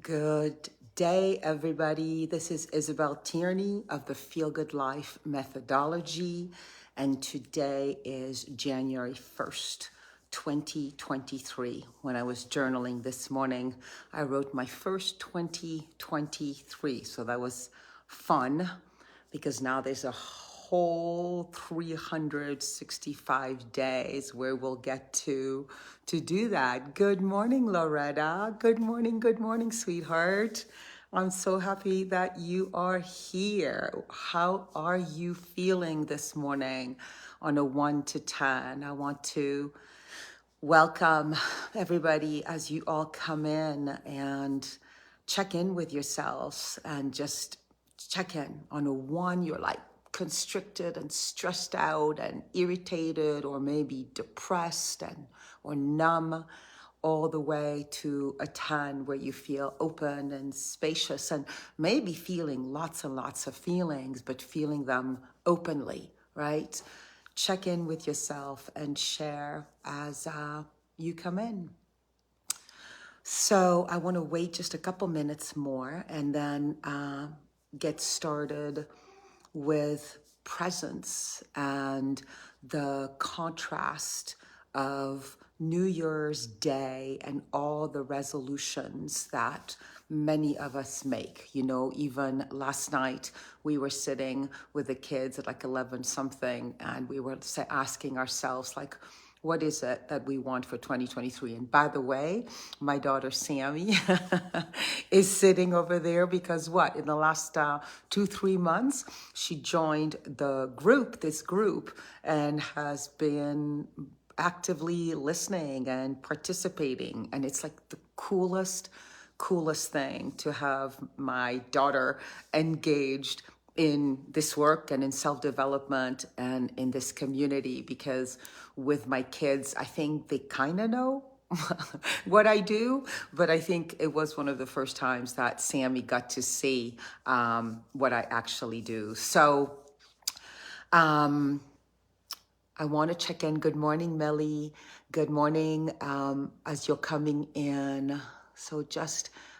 Good day, everybody. This is Isabel Tierney of the Feel Good Life Methodology, and today is January 1st, 2023. When I was journaling this morning, I wrote my first 2023, so that was fun because now there's a whole 365 days where we'll get to do that. Good morning, Loretta. Good morning, sweetheart. I'm so happy that you are here. How are you feeling this morning on a 1 to 10? I want to welcome everybody as you all come in and check in with yourselves and just check in. On a 1, you're like constricted and stressed out and irritated or maybe depressed and or numb, all the way to a 10 where you feel open and spacious and maybe feeling lots and lots of feelings, but feeling them openly, right? Check in with yourself and share as you come in. So I want to wait just a couple minutes more and then get started with presence and the contrast of New Year's Day and all the resolutions that many of us make. You know, even last night we were sitting with the kids at like 11 something and we were asking ourselves like, what is it that we want for 2023? And by the way, my daughter Sammy is sitting over there because what? In the last 2-3 months, she joined this group, and has been actively listening and participating. And it's like the coolest thing to have my daughter engaged in this work and in self-development and in this community, because with my kids, I think they kind of know what I do, but I think it was one of the first times that Sammy got to see what I actually do. So I want to check in. Good morning, Melly. Good morning as you're coming in. So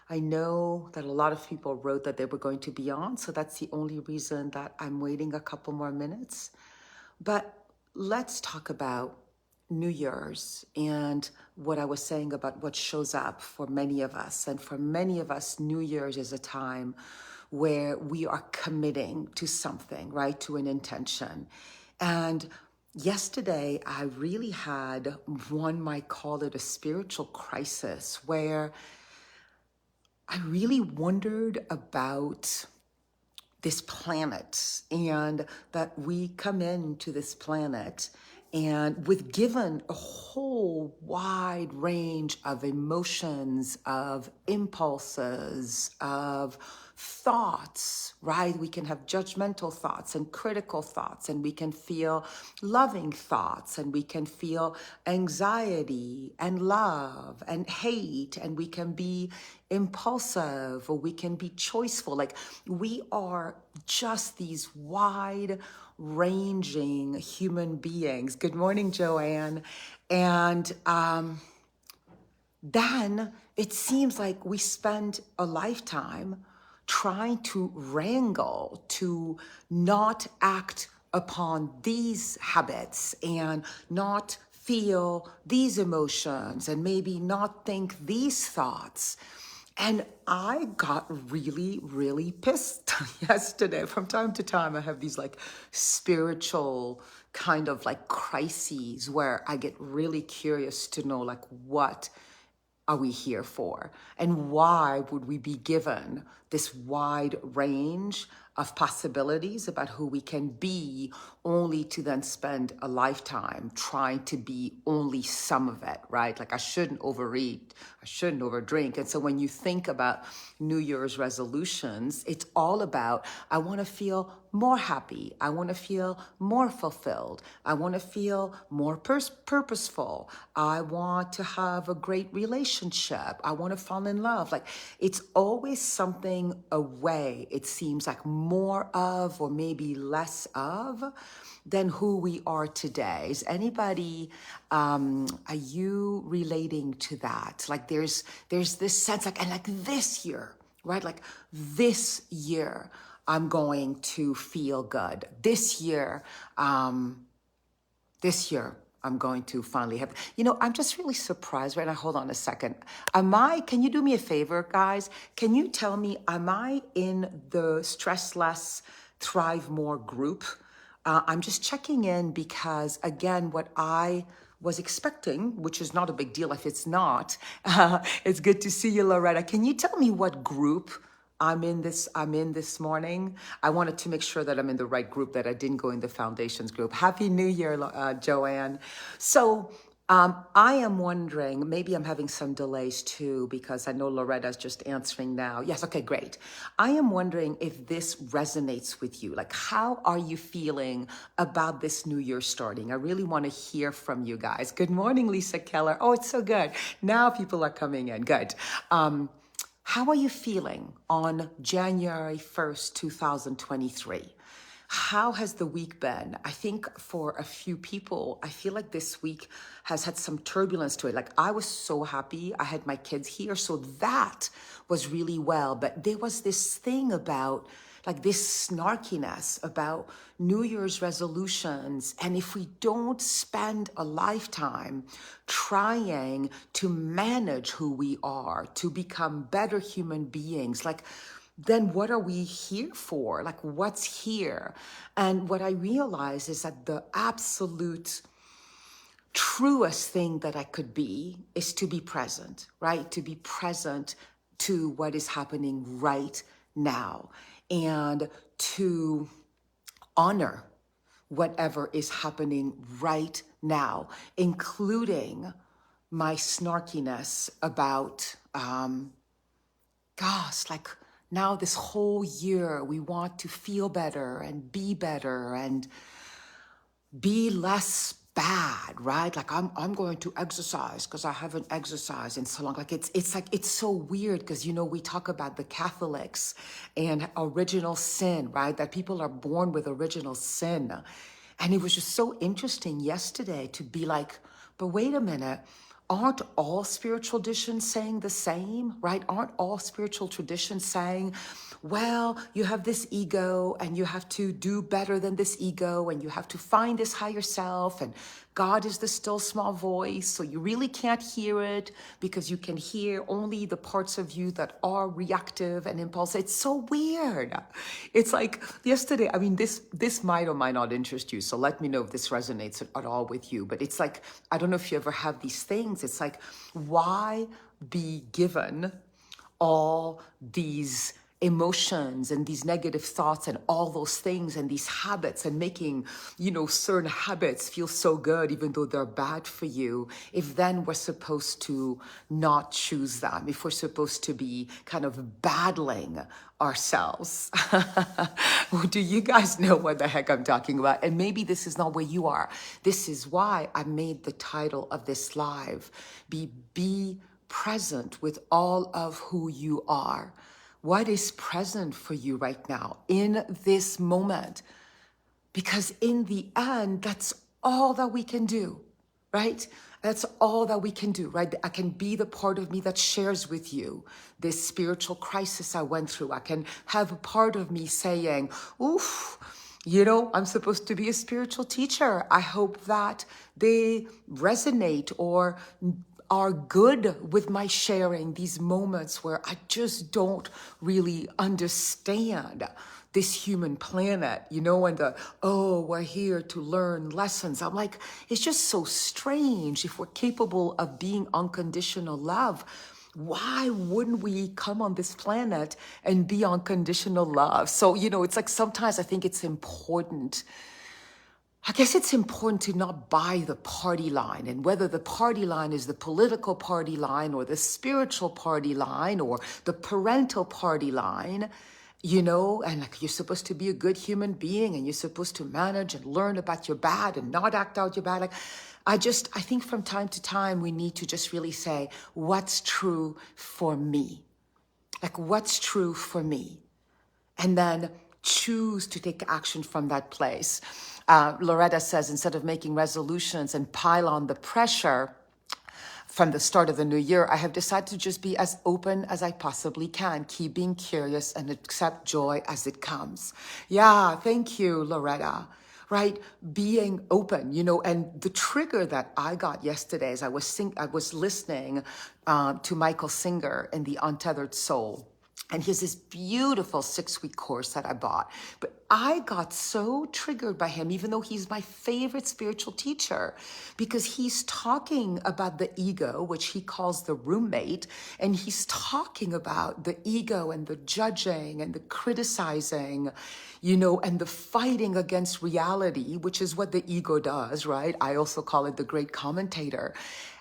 I know that a lot of people wrote that they were going to be on, so that's the only reason that I'm waiting a couple more minutes. But let's talk about New Year's and what I was saying about what shows up for many of us. And for many of us, New Year's is a time where we are committing to something, right? To an intention. And yesterday, I really had, one might call it a spiritual crisis, where I really wondered about this planet, and that we come into this planet and with given a whole wide range of emotions, of impulses, of thoughts, right? We can have judgmental thoughts and critical thoughts, and we can feel loving thoughts, and we can feel anxiety and love and hate, and we can be impulsive or we can be choiceful. Like, we are just these wide ranging human beings. Good morning, Joanne. And then it seems like we spend a lifetime trying to wrangle to not act upon these habits and not feel these emotions and maybe not think these thoughts. And I got really, really pissed yesterday. From time to time, I have these like spiritual kind of like crises where I get really curious to know like, what are we here for? And why would we be given this wide range of possibilities about who we can be, only to then spend a lifetime trying to be only some of it, right? Like, I shouldn't overeat, I shouldn't overdrink. And so when you think about New Year's resolutions, it's all about, I want to feel more happy. I want to feel more fulfilled. I want to feel more purposeful. I want to have a great relationship. I want to fall in love. Like, it's always something away, it seems like, more of or maybe less of than who we are today. Is anybody, are you relating to that? Like there's this sense like, and like this year, right? Like this year, I'm going to feel good. This year, I'm going to finally have, I'm just really surprised right now. Hold on a second. Can you do me a favor, guys? Can you tell me, am I in the Stress Less, Thrive More group? I'm just checking in because, again, what I was expecting, which is not a big deal if it's not, it's good to see you, Loretta. Can you tell me what group I'm in this morning? I wanted to make sure that I'm in the right group, that I didn't go in the foundations group. Happy New Year, Joanne. So I am wondering, maybe I'm having some delays too, because I know Loretta's just answering now. Yes, okay, great. I am wondering if this resonates with you. Like, how are you feeling about this new year starting? I really want to hear from you guys. Good morning, Lisa Keller. Oh, it's so good. Now people are coming in. Good. How are you feeling on January 1st, 2023? How has the week been? I think for a few people, I feel like this week has had some turbulence to it. Like, I was so happy I had my kids here, so that was really well. But there was this thing about like this snarkiness about New Year's resolutions. And if we don't spend a lifetime trying to manage who we are, to become better human beings, like, then what are we here for? Like, what's here? And what I realize is that the absolute truest thing that I could be is to be present, right? To be present to what is happening right now and to honor whatever is happening right now, including my snarkiness about, gosh, like now this whole year we want to feel better and be less bad, right? Like I'm going to exercise because I haven't exercised in so long. Like it's so weird because we talk about the Catholics and original sin, right? That people are born with original sin. And it was just so interesting yesterday to be like, but wait a minute, aren't all spiritual traditions saying the same, right? Aren't all spiritual traditions saying, well, you have this ego and you have to do better than this ego and you have to find this higher self, and God is the still small voice, so you really can't hear it because you can hear only the parts of you that are reactive and impulsive. It's so weird. It's like yesterday, I mean, this might or might not interest you, so let me know if this resonates at all with you, but it's like, I don't know if you ever have these things. It's like, why be given all these emotions and these negative thoughts and all those things and these habits and making, certain habits feel so good even though they're bad for you, if then we're supposed to not choose them, if we're supposed to be kind of battling ourselves. Do you guys know what the heck I'm talking about? And maybe this is not where you are. This is why I made the title of this live be present with all of who you are. What is present for you right now in this moment? Because in the end, that's all that we can do, right? That's all that we can do, right? I can be the part of me that shares with you this spiritual crisis I went through. I can have a part of me saying, oof, I'm supposed to be a spiritual teacher. I hope that they resonate or are good with my sharing these moments where I just don't really understand this human planet, and we're here to learn lessons. I'm like, it's just so strange. If we're capable of being unconditional love, why wouldn't we come on this planet and be unconditional love? So, it's like sometimes I think it's important. I guess it's important to not buy the party line, and whether the party line is the political party line or the spiritual party line or the parental party line, and like you're supposed to be a good human being and you're supposed to manage and learn about your bad and not act out your bad. Like, I think from time to time we need to just really say, what's true for me? Like, what's true for me? And then choose to take action from that place. Loretta says, instead of making resolutions and pile on the pressure from the start of the new year, I have decided to just be as open as I possibly can, keep being curious and accept joy as it comes. Yeah, thank you, Loretta. Right? Being open, and the trigger that I got yesterday as I was listening to Michael Singer in The Untethered Soul. And he has this beautiful 6-week course that I bought. But I got so triggered by him, even though he's my favorite spiritual teacher, because he's talking about the ego, which he calls the roommate. And he's talking about the ego and the judging and the criticizing, and the fighting against reality, which is what the ego does, right? I also call it the great commentator.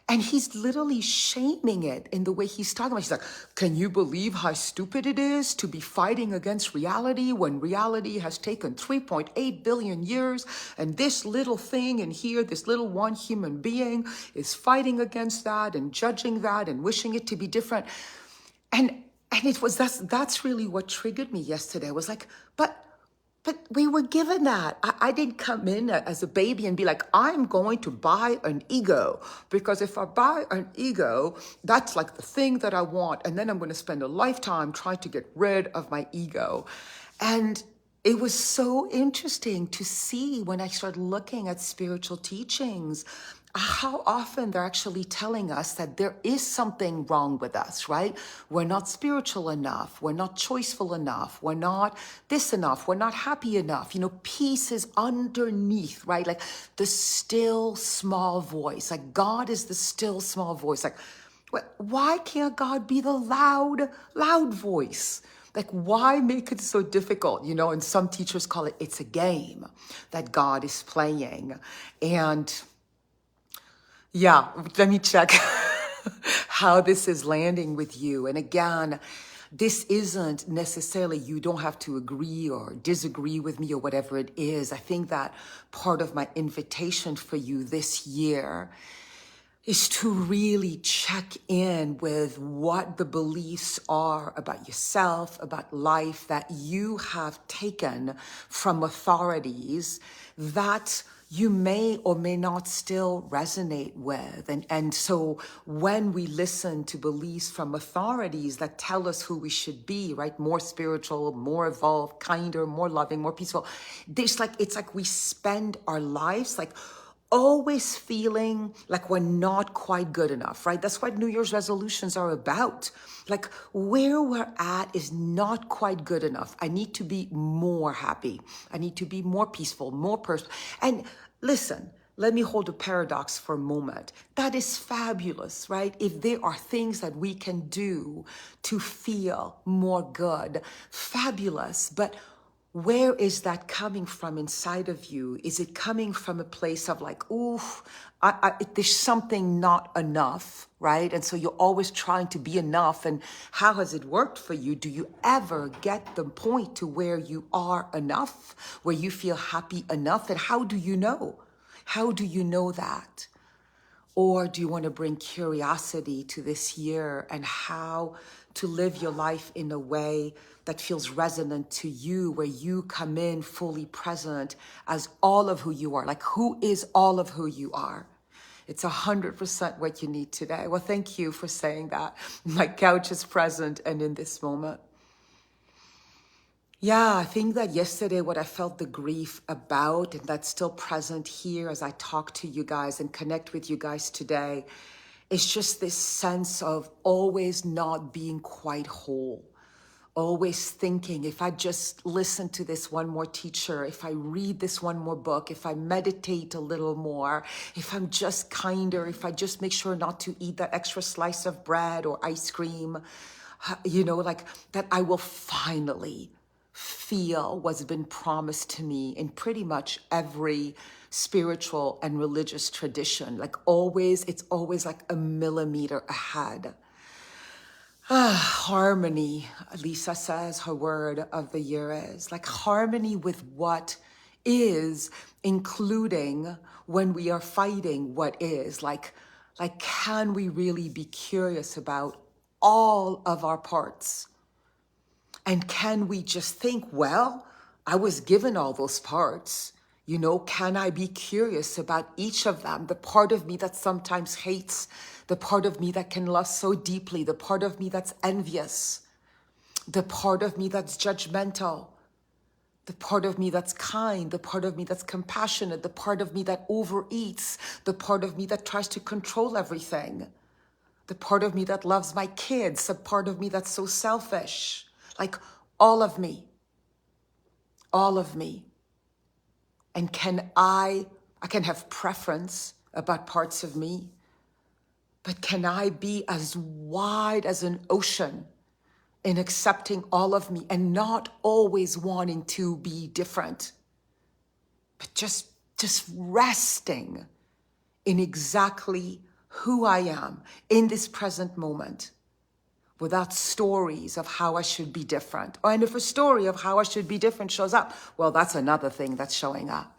And he's literally shaming it in the way he's talking about it. He's like, can you believe how stupid it is to be fighting against reality when reality has taken 3.8 billion years and this little thing in here, this little one human being is fighting against that and judging that and wishing it to be different. And that's really what triggered me yesterday. I was like, but we were given that. I didn't come in as a baby and be like, I'm going to buy an ego, because if I buy an ego, that's like the thing that I want. And then I'm going to spend a lifetime trying to get rid of my ego. And it was so interesting to see when I started looking at spiritual teachings, how often they're actually telling us that there is something wrong with us, right? We're not spiritual enough. We're not choiceful enough. We're not this enough. We're not happy enough. Peace is underneath, right? Like the still small voice. Like God is the still small voice. Like, why can't God be the loud voice? Like, why make it so difficult? And some teachers call it's a game that God is playing. And yeah, let me check how this is landing with you. And again, this isn't necessarily, you don't have to agree or disagree with me or whatever it is. I think that part of my invitation for you this year is to really check in with what the beliefs are about yourself, about life, that you have taken from authorities that you may or may not still resonate with. And so when we listen to beliefs from authorities that tell us who we should be, right? More spiritual, more evolved, kinder, more loving, more peaceful. It's like we spend our lives like always feeling like we're not quite good enough, right? That's what New Year's resolutions are about. Like where we're at is not quite good enough. I need to be more happy. I need to be more peaceful, more personal. And listen, let me hold a paradox for a moment. That is fabulous, right? If there are things that we can do to feel more good, fabulous. But where is that coming from inside of you? Is it coming from a place of like, ooh, there's something not enough, right? And so you're always trying to be enough. And how has it worked for you? Do you ever get the point to where you are enough, where you feel happy enough? And how do you know? How do you know that? Or do you want to bring curiosity to this year and how to live your life in a way that feels resonant to you, where you come in fully present as all of who you are? Like, who is all of who you are? It's 100% what you need today. Well, thank you for saying that. My couch is present and in this moment. Yeah, I think that yesterday what I felt the grief about, and that's still present here as I talk to you guys and connect with you guys today, is just this sense of always not being quite whole. Always thinking, if I just listen to this one more teacher, if I read this one more book, if I meditate a little more, if I'm just kinder, if I just make sure not to eat that extra slice of bread or ice cream, like that I will finally feel what's been promised to me in pretty much every spiritual and religious tradition. Like always, it's always like a millimeter ahead. Harmony, Lisa says her word of the year is like harmony with what is, including when we are fighting what is. Like can we really be curious about all of our parts? And can we just think, well, I was given all those parts. You know, can I be curious about each of them? The part of me that sometimes hates, the part of me that can love so deeply, the part of me that's envious, the part of me that's judgmental, the part of me that's kind, the part of me that's compassionate, the part of me that overeats, the part of me that tries to control everything, the part of me that loves my kids, the part of me that's so selfish, like all of me, all of me. And I can have preference about parts of me, but can I be as wide as an ocean in accepting all of me and not always wanting to be different, but just resting in exactly who I am in this present moment without stories of how I should be different. And if a story of how I should be different shows up, well, that's another thing that's showing up.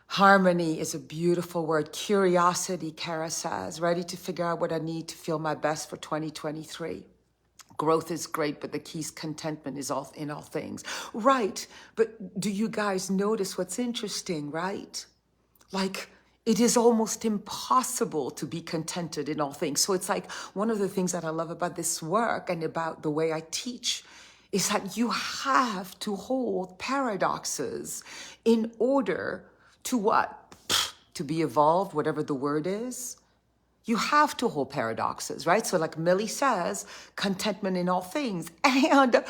Harmony is a beautiful word. Curiosity, Kara says, ready to figure out what I need to feel my best for 2023. Growth is great, but the key is contentment is all in all things. Right, but do you guys notice what's interesting, right? Like, it is almost impossible to be contented in all things. So it's like one of the things that I love about this work and about the way I teach is that you have to hold paradoxes in order to what? To be evolved, whatever the word is. You have to hold paradoxes, right? So like Millie says, contentment in all things. And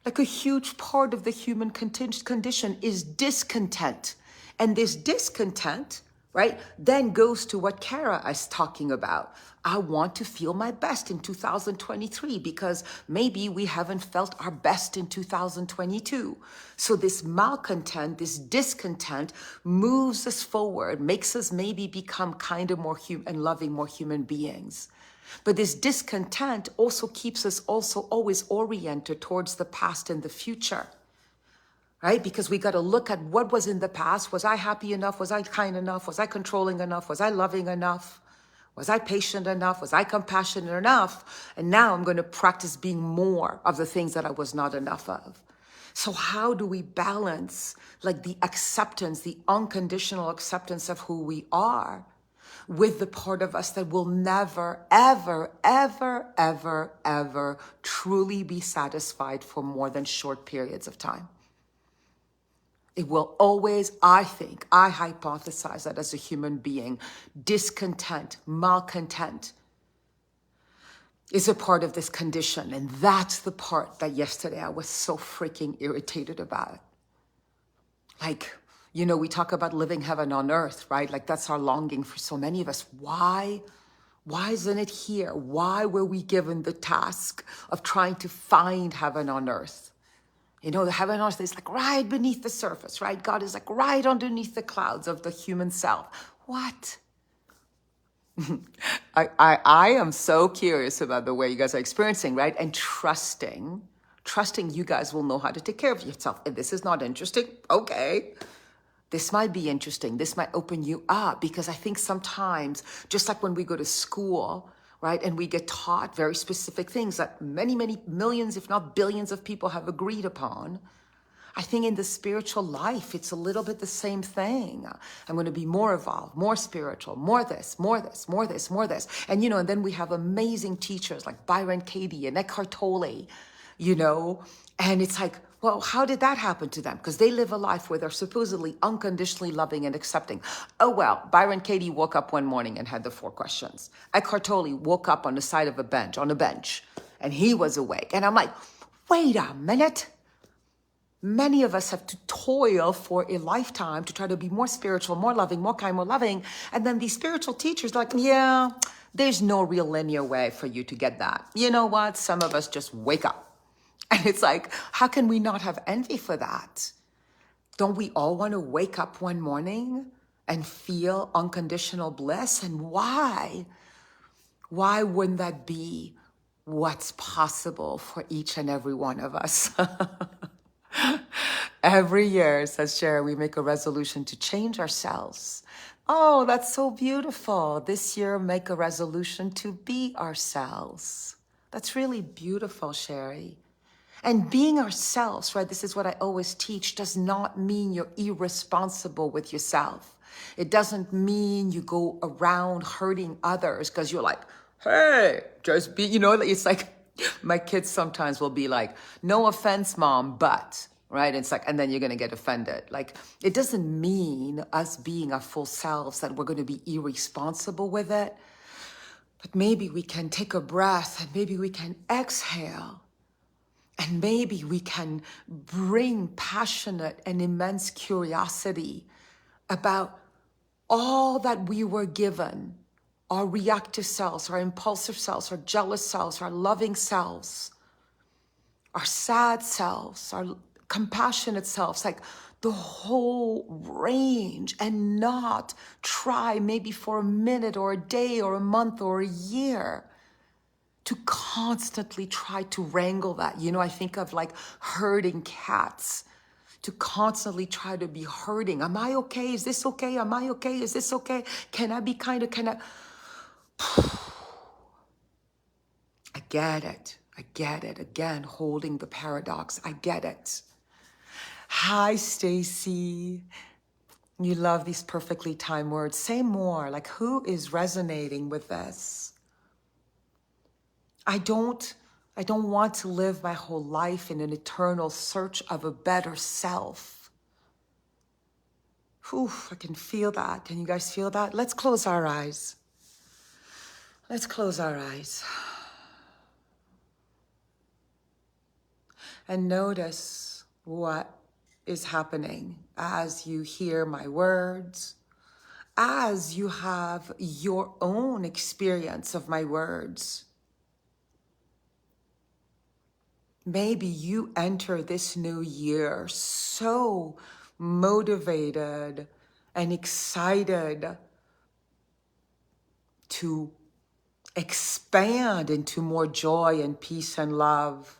like a huge part of the human condition is discontent. And this discontent, right, then goes to what Kara is talking about. I want to feel my best in 2023 because maybe we haven't felt our best in 2022. So this malcontent, this discontent moves us forward, makes us maybe become kinder, more human and loving, more human beings. But this discontent also keeps us also always oriented towards the past and the future. Right? Because we got to look at what was in the past. Was I happy enough? Was I kind enough? Was I controlling enough? Was I loving enough? Was I patient enough? Was I compassionate enough? And now I'm going to practice being more of the things that I was not enough of. So how do we balance like the acceptance, the unconditional acceptance of who we are with the part of us that will never, ever, ever, ever, ever truly be satisfied for more than short periods of time? It will always, I think, I hypothesize that as a human being, discontent, malcontent is a part of this condition. And that's the part that yesterday I was so freaking irritated about. Like, you know, we talk about living heaven on earth, right? Like that's our longing for so many of us. Why isn't it here? Why were we given the task of trying to find heaven on earth? You know, the heaven on earth is like right beneath the surface, right? God is like right underneath the clouds of the human self. What? I am so curious about the way you guys are experiencing, right? And trusting you guys will know how to take care of yourself. If this is not interesting, okay. This might be interesting. This might open you up because I think sometimes, just like when we go to school, right, and we get taught very specific things that many, many millions, if not billions of people have agreed upon, I think in the spiritual life, it's a little bit the same thing. I'm going to be more evolved, more spiritual, more this, more this, more this, more this. And, you know, and then we have amazing teachers like Byron Katie and Eckhart Tolle, you know, and it's like, well, how did that happen to them? Because they live a life where they're supposedly unconditionally loving and accepting. Oh, well, Byron Katie woke up one morning and had the 4 questions. Eckhart Tolle woke up on the side of a bench, and he was awake. And I'm like, wait a minute. Many of us have to toil for a lifetime to try to be more spiritual, more loving, more kind, more loving. And then these spiritual teachers are like, yeah, there's no real linear way for you to get that. You know what? Some of us just wake up. And it's like, how can we not have envy for that? Don't we all want to wake up one morning and feel unconditional bliss? And why? Why wouldn't that be what's possible for each and every one of us? Every year, says Sherry, we make a resolution to change ourselves. Oh, that's so beautiful. This year, make a resolution to be ourselves. That's really beautiful, Sherry. And being ourselves, right? This is what I always teach, does not mean you're irresponsible with yourself. It doesn't mean you go around hurting others because you're like, hey, just be, it's like my kids sometimes will be like, no offense, mom, but, right? It's like, and then you're going to get offended. Like, it doesn't mean us being our full selves that we're going to be irresponsible with it. But maybe we can take a breath and maybe we can exhale. And maybe we can bring passionate and immense curiosity about all that we were given, our reactive selves, our impulsive selves, our jealous selves, our loving selves, our sad selves, our compassionate selves, like the whole range, and not try maybe for a minute or a day or a month or a year to constantly try to wrangle that. I think of like herding cats, to constantly try to be herding. Am I okay? Is this okay? Am I okay? Is this okay? Can I be kind of, I get it. I get it. Again, holding the paradox. I get it. Hi, Stacy. You love these perfectly timed words. Say more. Like, who is resonating with this? I don't want to live my whole life in an eternal search of a better self. Whew, I can feel that. Can you guys feel that? Let's close our eyes. Let's close our eyes. And notice what is happening as you hear my words, as you have your own experience of my words. Maybe you enter this new year so motivated and excited to expand into more joy and peace and love,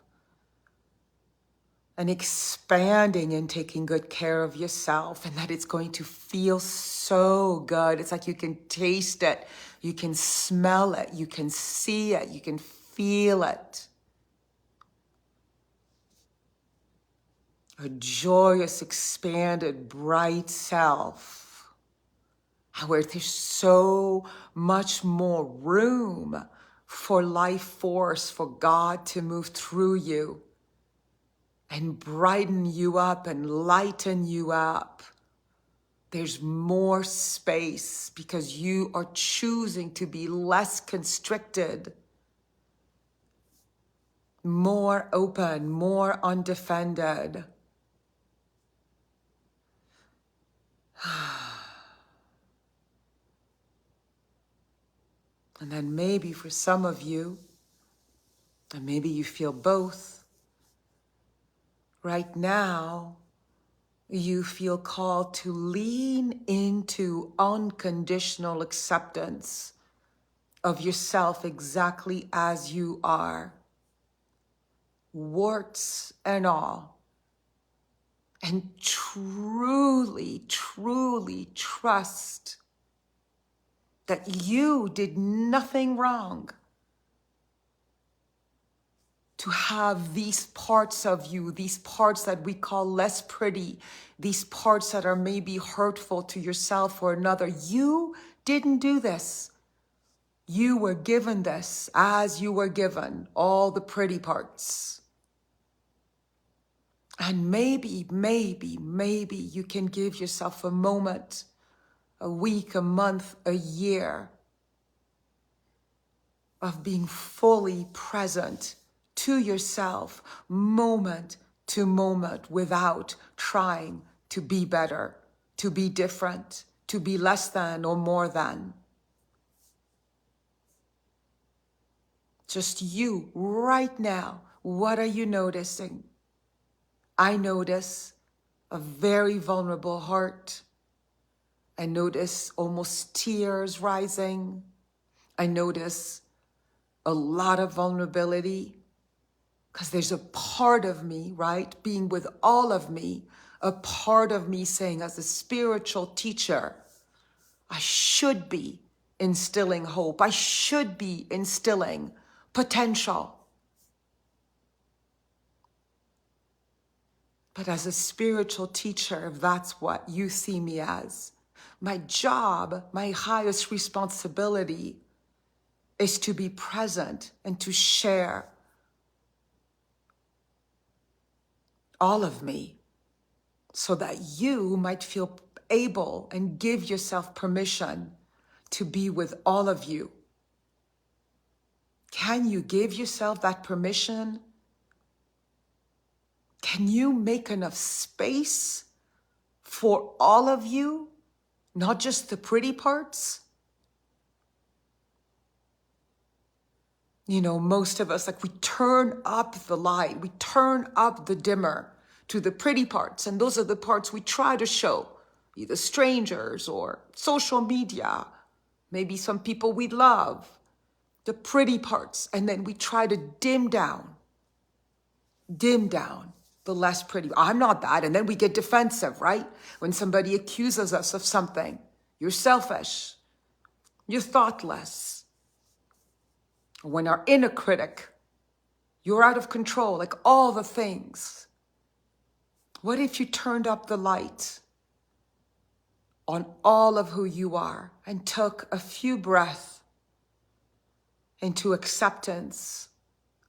and expanding and taking good care of yourself, and that it's going to feel so good. It's like you can taste it, you can smell it, you can see it, you can feel it. A joyous, expanded, bright self, where there's so much more room for life force, for God to move through you and brighten you up and lighten you up. There's more space because you are choosing to be less constricted, more open, more undefended. And then maybe for some of you, and maybe you feel both, right now, you feel called to lean into unconditional acceptance of yourself exactly as you are, warts and all, and truly, truly trust that you did nothing wrong to have these parts of you, these parts that we call less pretty, these parts that are maybe hurtful to yourself or another. You didn't do this. You were given this as you were given all the pretty parts. And maybe you can give yourself a moment, a week, a month, a year of being fully present to yourself, moment to moment, without trying to be better, to be different, to be less than or more than. Just you right now. What are you noticing? I notice a very vulnerable heart. I notice almost tears rising. I notice a lot of vulnerability, because there's a part of me, right, being with all of me, a part of me saying, as a spiritual teacher, I should be instilling hope. I should be instilling potential. But as a spiritual teacher, if that's what you see me as, my job, my highest responsibility is to be present and to share all of me so that you might feel able and give yourself permission to be with all of you. Can you give yourself that permission? Can you make enough space for all of you, not just the pretty parts? You know, most of us, like, we turn up the light, we turn up the dimmer to the pretty parts, and those are the parts we try to show, either strangers or social media, maybe some people we love, the pretty parts, and then we try to dim down the less pretty. I'm not that. And then we get defensive, right? When somebody accuses us of something, you're selfish, you're thoughtless. When our inner critic, you're out of control, like all the things. What if you turned up the light on all of who you are and took a few breaths into acceptance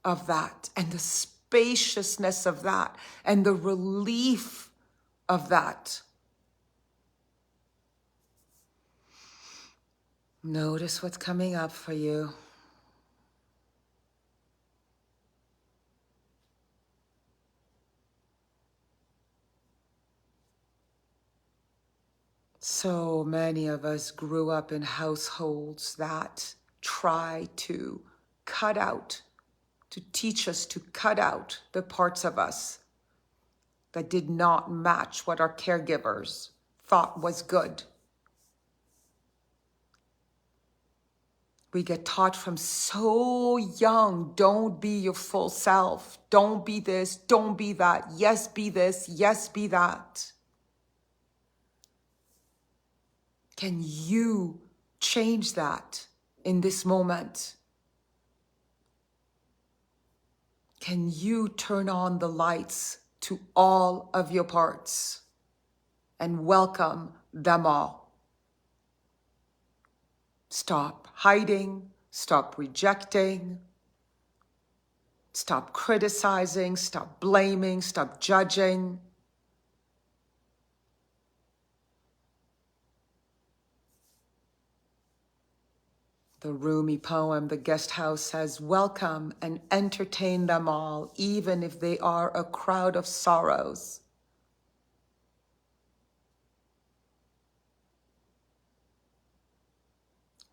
of that and the spaciousness of that and the relief of that? Notice what's coming up for you. So many of us grew up in households that try to cut out, to teach us to cut out the parts of us that did not match what our caregivers thought was good. We get taught from so young, don't be your full self. Don't be this, don't be that. Yes, be this, yes, be that. Can you change that in this moment? Can you turn on the lights to all of your parts and welcome them all? Stop hiding, stop rejecting, stop criticizing, stop blaming, stop judging. The Rumi poem, The Guest House, says, welcome and entertain them all, even if they are a crowd of sorrows.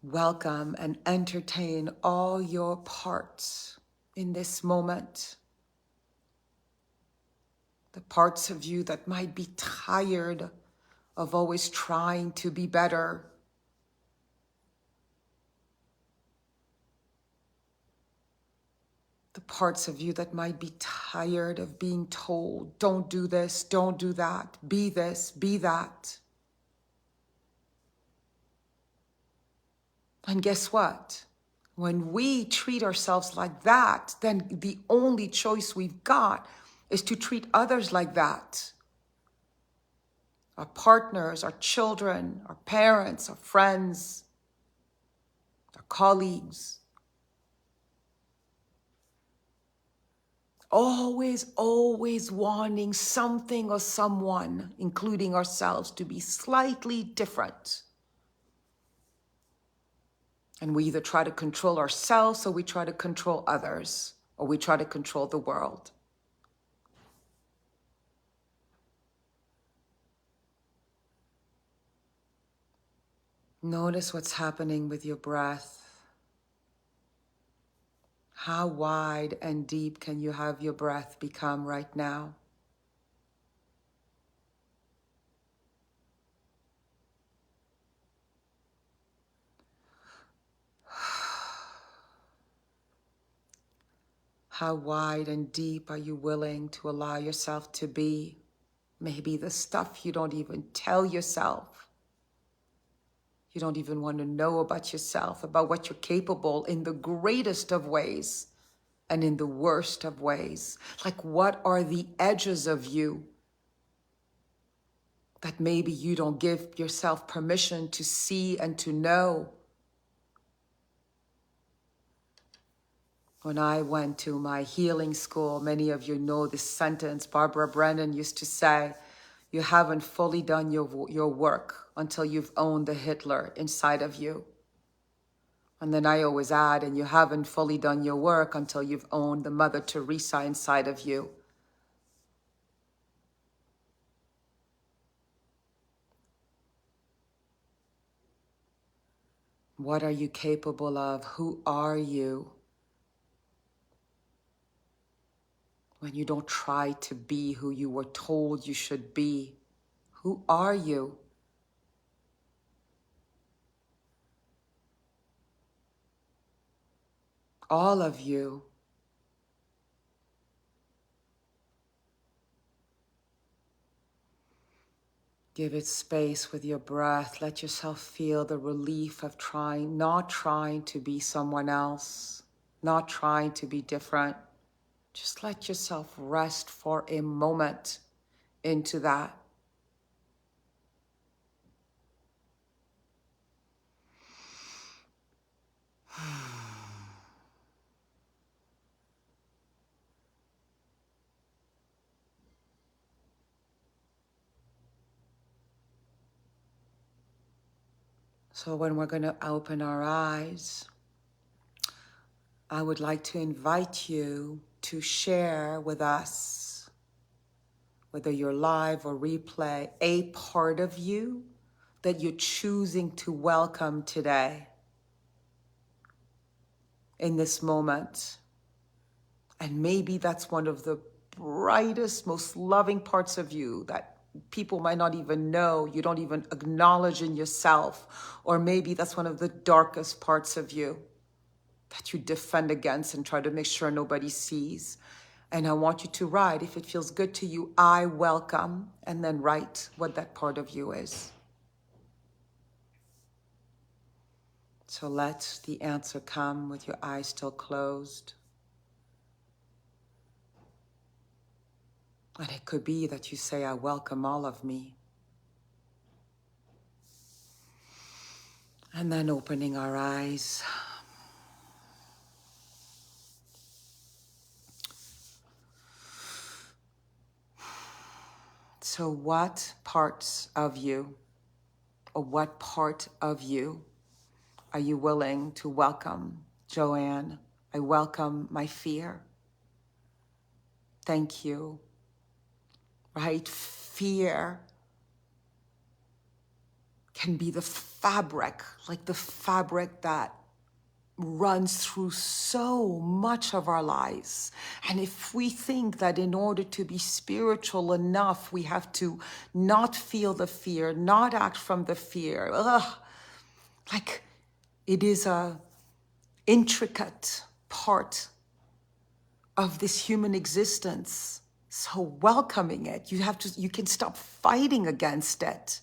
Welcome and entertain all your parts in this moment. The parts of you that might be tired of always trying to be better. The parts of you that might be tired of being told, don't do this, don't do that, be this, be that. And guess what? When we treat ourselves like that, then the only choice we've got is to treat others like that. Our partners, our children, our parents, our friends, our colleagues. Always wanting something or someone, including ourselves, to be slightly different. And we either try to control ourselves, or we try to control others, or we try to control the world. Notice what's happening with your breath. How wide and deep can you have your breath become right now? How wide and deep are you willing to allow yourself to be? Maybe the stuff you don't even tell yourself. You don't even want to know about yourself, about what you're capable in the greatest of ways and in the worst of ways. Like, what are the edges of you that maybe you don't give yourself permission to see and to know. When I went to my healing school, many of you know this sentence. Barbara Brennan used to say, you haven't fully done your work until you've owned the Hitler inside of you. And then I always add, and you haven't fully done your work until you've owned the Mother Teresa inside of you. What are you capable of? Who are you? When you don't try to be who you were told you should be, who are you? All of you. Give it space with your breath. Let yourself feel the relief of not trying to be someone else, not trying to be different. Just let yourself rest for a moment into that. So when we're going to open our eyes, I would like to invite you to share with us, whether you're live or replay, a part of you that you're choosing to welcome today in this moment. And maybe that's one of the brightest, most loving parts of you that people might not even know, you don't even acknowledge in yourself. Or maybe that's one of the darkest parts of you that you defend against and try to make sure nobody sees. And I want you to write, if it feels good to you, I welcome, and then write what that part of you is. So let the answer come with your eyes still closed. And it could be that you say, I welcome all of me. And then opening our eyes. So what parts of you, or what part of you are you willing to welcome? Joanne, I welcome my fear. Thank you. Right? Fear can be the fabric, like the fabric that runs through so much of our lives. And if we think that in order to be spiritual enough, we have to not feel the fear, not act from the fear, like it is a intricate part of this human existence. So welcoming it, you can stop fighting against it.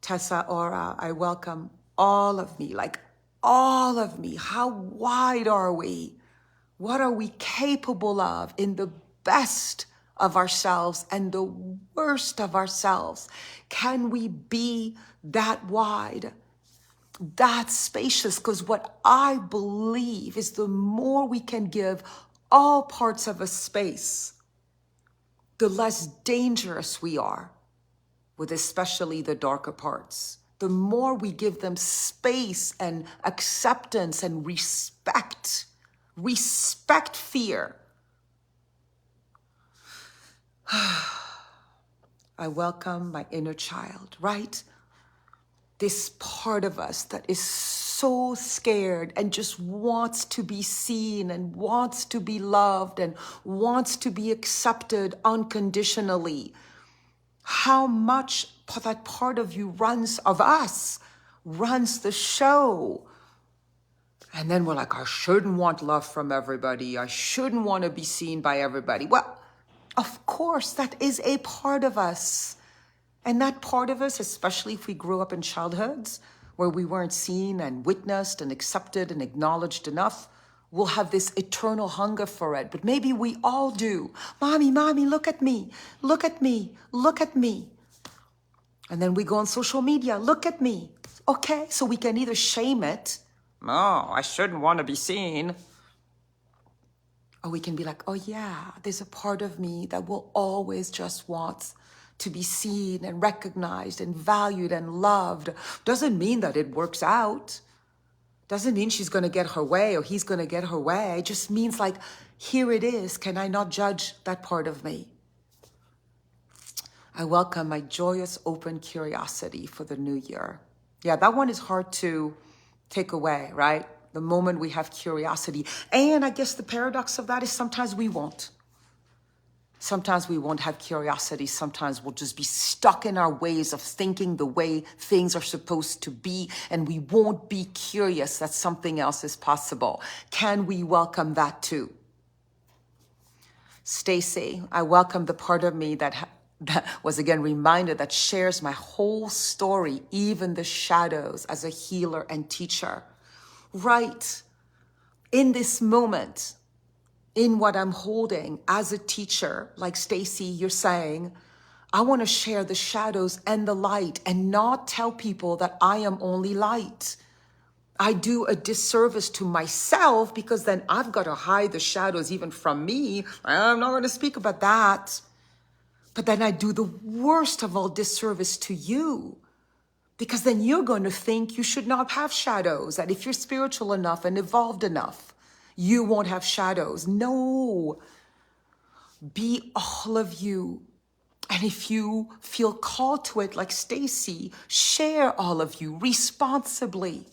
Tessa Ora, I welcome all of me, like all of me. How wide are we? What are we capable of in the best of ourselves and the worst of ourselves? Can we be that wide, that spacious? Because what I believe is the more we can give all parts of a space, the less dangerous we are, with especially the darker parts. The more we give them space and acceptance and respect fear. I welcome my inner child, right? This part of us that is so scared and just wants to be seen and wants to be loved and wants to be accepted unconditionally. How much that part of you runs the show. And then we're like, I shouldn't want love from everybody. I shouldn't want to be seen by everybody. Well, of course, that is a part of us. And that part of us, especially if we grew up in childhoods where we weren't seen and witnessed and accepted and acknowledged enough, we'll have this eternal hunger for it. But maybe we all do. Mommy, look at me. Look at me. Look at me. And then we go on social media, look at me. Okay, so we can either shame it, oh, I shouldn't want to be seen. Or we can be like, oh yeah, there's a part of me that will always just want to be seen and recognized and valued and loved. Doesn't mean that it works out. Doesn't mean she's going to get her way or he's going to get her way. It just means like, here it is. Can I not judge that part of me? I welcome my joyous, open curiosity for the new year. Yeah, that one is hard to take away, right? The moment we have curiosity. And I guess the paradox of that is sometimes we won't. Sometimes we won't have curiosity. Sometimes we'll just be stuck in our ways of thinking the way things are supposed to be, and we won't be curious that something else is possible. Can we welcome that too? Stacy, I welcome the part of me that was again reminded that shares my whole story, even the shadows, as a healer and teacher. Right. In this moment, in what I'm holding as a teacher, like Stacy, you're saying, I want to share the shadows and the light and not tell people that I am only light. I do a disservice to myself because then I've got to hide the shadows even from me. I'm not going to speak about that. But then I do the worst of all disservice to you, because then you're going to think you should not have shadows, that if you're spiritual enough and evolved enough, you won't have shadows. No, be all of you. And if you feel called to it, like Stacy, share all of you responsibly.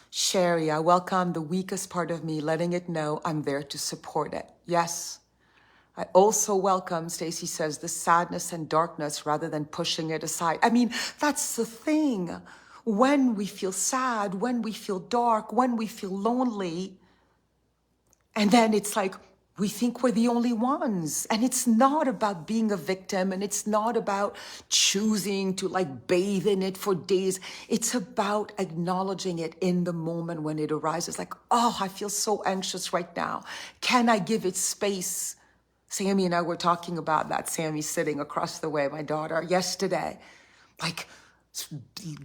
Sherry, I welcome the weakest part of me, letting it know I'm there to support it. Yes. I also welcome, Stacy says, the sadness and darkness rather than pushing it aside. I mean, that's the thing. When we feel sad, when we feel dark, when we feel lonely, and then it's like, we think we're the only ones. And it's not about being a victim, and it's not about choosing to like bathe in it for days. It's about acknowledging it in the moment when it arises. Like, oh, I feel so anxious right now. Can I give it space? Sammy and I were talking about that. Sammy sitting across the way, my daughter, yesterday, like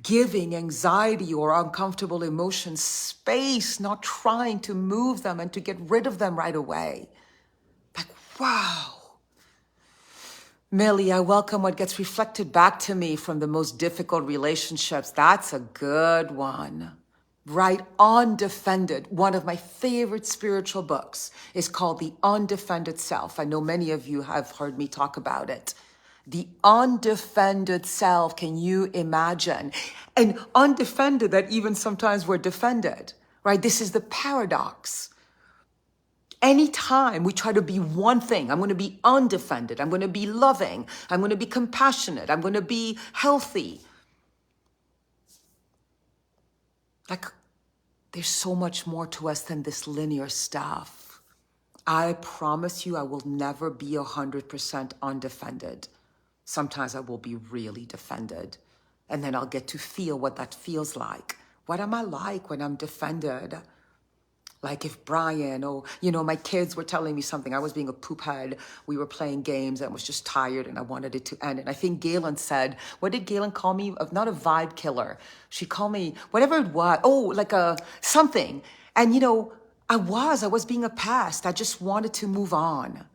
giving anxiety or uncomfortable emotions space, not trying to move them and to get rid of them right away. Like, wow. Millie, I welcome what gets reflected back to me from the most difficult relationships. That's a good one. Right, Undefended. One of my favorite spiritual books is called The Undefended Self. I know many of you have heard me talk about it. The undefended self, can you imagine? And undefended, that even sometimes we're defended, right? This is the paradox. Anytime we try to be one thing, I'm going to be undefended, I'm going to be loving, I'm going to be compassionate, I'm going to be healthy. Like, there's so much more to us than this linear stuff. I promise you I will never be 100% undefended. Sometimes I will be really defended. And then I'll get to feel what that feels like. What am I like when I'm defended? Like if Brian or, my kids were telling me something, I was being a poop head. We were playing games and was just tired and I wanted it to end. And I think Galen said, what did Galen call me? Not a vibe killer. She called me, whatever it was. Oh, like a something. And I was being a pest. I just wanted to move on.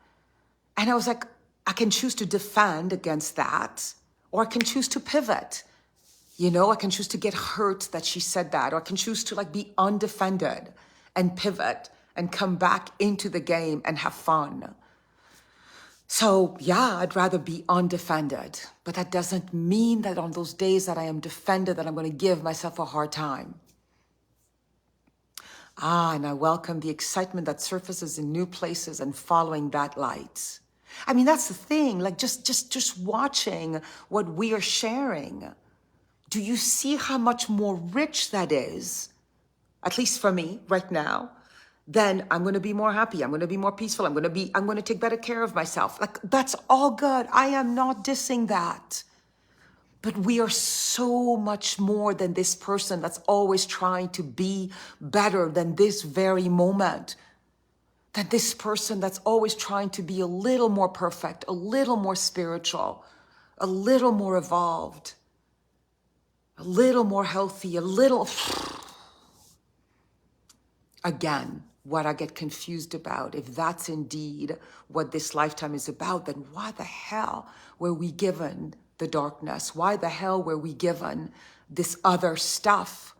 And I was like, I can choose to defend against that, or I can choose to pivot. I can choose to get hurt that she said that, or I can choose to be undefended and pivot and come back into the game and have fun. So yeah, I'd rather be undefended, but that doesn't mean that on those days that I am defended, that I'm going to give myself a hard time. And I welcome the excitement that surfaces in new places and following that light. I mean, that's the thing, like just watching what we are sharing. Do you see how much more rich that is? At least for me right now, then I'm going to be more happy. I'm going to be more peaceful. I'm going to take better care of myself. Like, that's all good. I am not dissing that. But we are so much more than this person that's always trying to be better than this very moment. Than this person that's always trying to be a little more perfect, a little more spiritual, a little more evolved, a little more healthy, a little... Again, what I get confused about, if that's indeed what this lifetime is about, then why the hell were we given the darkness? Why the hell were we given this other stuff?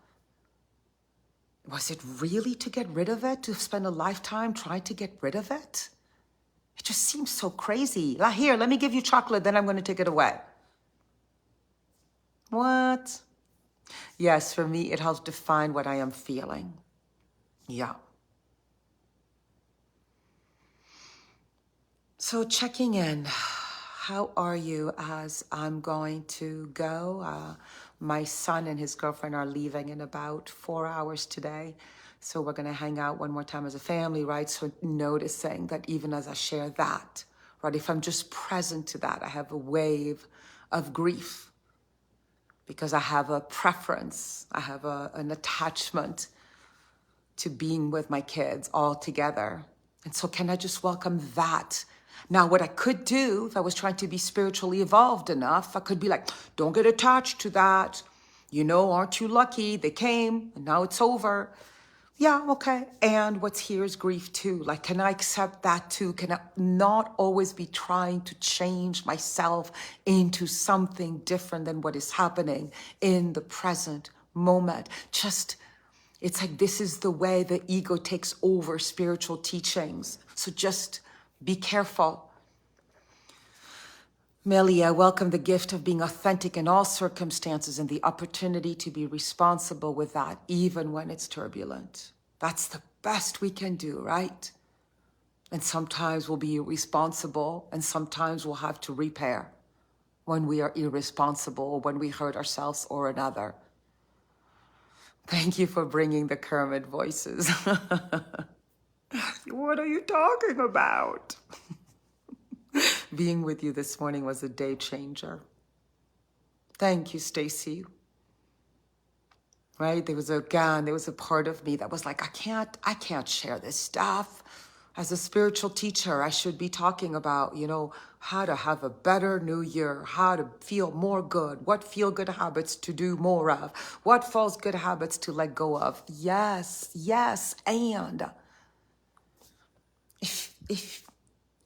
Was it really to get rid of it? To spend a lifetime trying to get rid of it? It just seems so crazy. Like, here, let me give you chocolate, then I'm going to take it away. What? Yes, for me, it helps define what I am feeling. Yeah. So checking in, how are you as I'm going to go? My son and his girlfriend are leaving in about 4 hours today. So we're going to hang out one more time as a family, right? So noticing that even as I share that, right, if I'm just present to that, I have a wave of grief because I have a preference, I have an attachment to being with my kids all together. And so can I just welcome that? Now, what I could do, if I was trying to be spiritually evolved enough, I could be like, don't get attached to that. You know, aren't you lucky? They came and now it's over. Yeah, okay. And what's here is grief too. Like, can I accept that too? Can I not always be trying to change myself into something different than what is happening in the present moment? It's like this is the way the ego takes over spiritual teachings. So just be careful. Millie, I welcome the gift of being authentic in all circumstances and the opportunity to be responsible with that, even when it's turbulent. That's the best we can do, right? And sometimes we'll be irresponsible, and sometimes we'll have to repair when we are irresponsible or when we hurt ourselves or another. Thank you for bringing the Kermit voices. What are you talking about? Being with you this morning was a day changer. Thank you, Stacy. Right? There was a part of me that was like, I can't share this stuff. As a spiritual teacher, I should be talking about, how to have a better new year, how to feel more good, what feel-good habits to do more of, what false-good habits to let go of. Yes, and if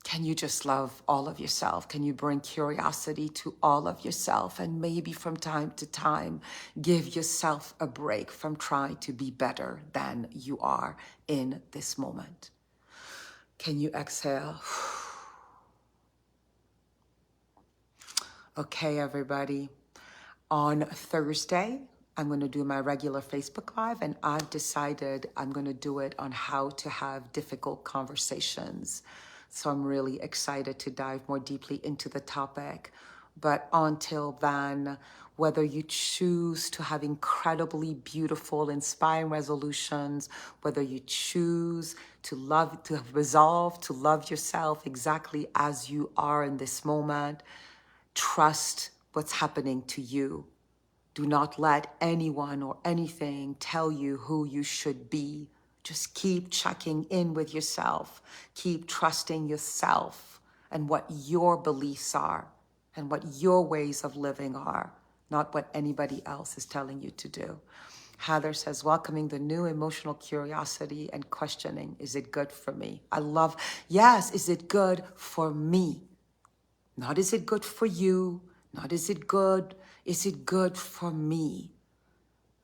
can you just love all of yourself? Can you bring curiosity to all of yourself? And maybe from time to time, give yourself a break from trying to be better than you are in this moment. Can you exhale? Okay, everybody. On Thursday, I'm going to do my regular Facebook Live, and I've decided I'm going to do it on how to have difficult conversations. So I'm really excited to dive more deeply into the topic. But until then, whether you choose to have incredibly beautiful, inspiring resolutions, whether you choose to resolve to love yourself exactly as you are in this moment, trust what's happening to you. Do not let anyone or anything tell you who you should be. Just keep checking in with yourself. Keep trusting yourself and what your beliefs are and what your ways of living are, not what anybody else is telling you to do. Heather says, welcoming the new emotional curiosity and questioning. Is it good for me? Yes, is it good for me? Not is it good for you? Not is it good for me?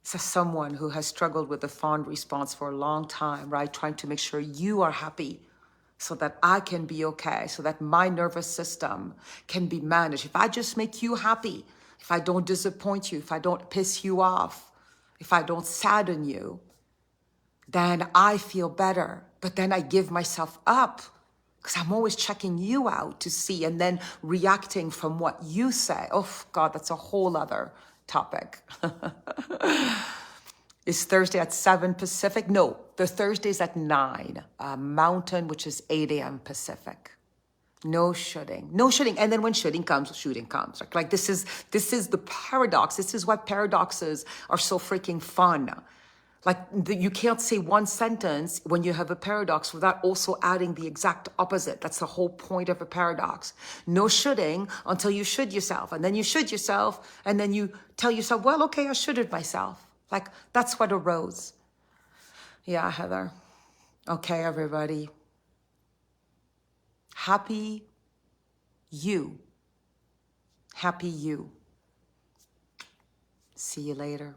So someone who has struggled with the fawn response for a long time, right? Trying to make sure you are happy so that I can be okay, so that my nervous system can be managed. If I just make you happy, if I don't disappoint you, if I don't piss you off, if I don't sadden you, then I feel better. But then I give myself up because I'm always checking you out to see and then reacting from what you say. Oh, God, that's a whole other topic. Is Thursday at 7 Pacific? No, the Thursday's at 9 Mountain, which is 8 a.m. Pacific. No shooting. And then when shooting comes. Like this is the paradox. This is why paradoxes are so freaking fun. Like you can't say one sentence when you have a paradox without also adding the exact opposite. That's the whole point of a paradox. No shoulding until you should yourself. And then you should yourself. And then you tell yourself, well, okay, I shoulded myself. Like that's what arose. Yeah, Heather. Okay, everybody. Happy you. Happy you. See you later.